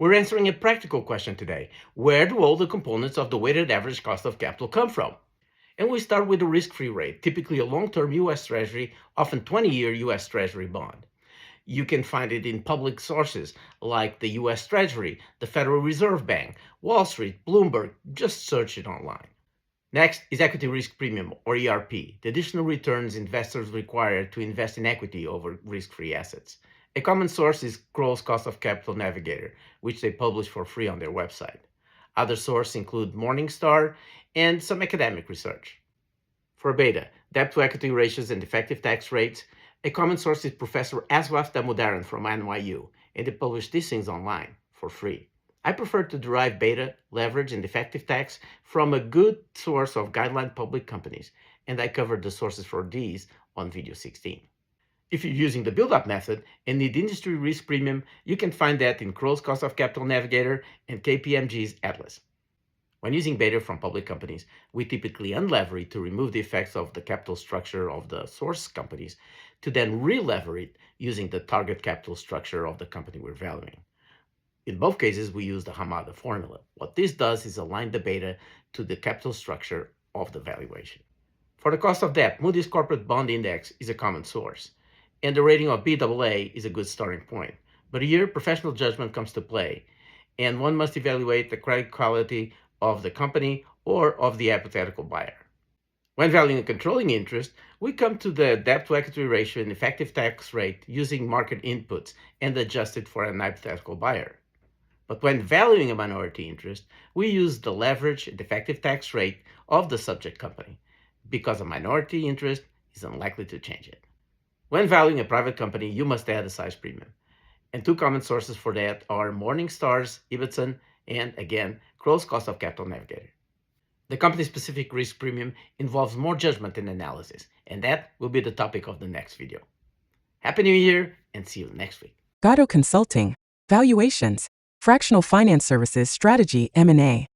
We're answering a practical question today. Where do all the components of the weighted average cost of capital come from? And we start with the risk-free rate, typically a long-term U.S. Treasury, often 20-year U.S. Treasury bond. You can find it in public sources like the U.S. Treasury, the Federal Reserve Bank, Wall Street, Bloomberg. Just search it online. Next is equity risk premium, or ERP, the additional returns investors require to invest in equity over risk-free assets. A common source is Kroll's Cost of Capital Navigator, which they publish for free on their website. Other sources include Morningstar and some academic research. For beta, debt-to-equity ratios and effective tax rates, a common source is Professor Aswaf Damodaran from NYU, and they publish these things online for free. I prefer to derive beta, leverage, and effective tax from a good source of guideline public companies, and I covered the sources for these on video 16. If you're using the build-up method and need industry risk premium, you can find that in Kroll's Cost of Capital Navigator and KPMG's Atlas. When using beta from public companies, we typically unlever it to remove the effects of the capital structure of the source companies, to then re-lever it using the target capital structure of the company we're valuing. In both cases, we use the Hamada formula. What this does is align the beta to the capital structure of the valuation. For the cost of debt, Moody's Corporate Bond Index is a common source, and the rating of Baa is a good starting point. But here, professional judgment comes to play, and one must evaluate the credit quality of the company or of the hypothetical buyer. When valuing a controlling interest, we come to the debt-to-equity ratio and effective tax rate using market inputs and adjust it for an hypothetical buyer. But when valuing a minority interest, we use the leverage and effective tax rate of the subject company, because a minority interest is unlikely to change it. When valuing a private company, you must add a size premium. And two common sources for that are Morningstar's Ibbotson and, again, Kroll's Cost of Capital Navigator. The company-specific risk premium involves more judgment and analysis, and that will be the topic of the next video. Happy New Year, and see you next week. Gatto Consulting, Valuations, Fractional Finance Services Strategy M&A.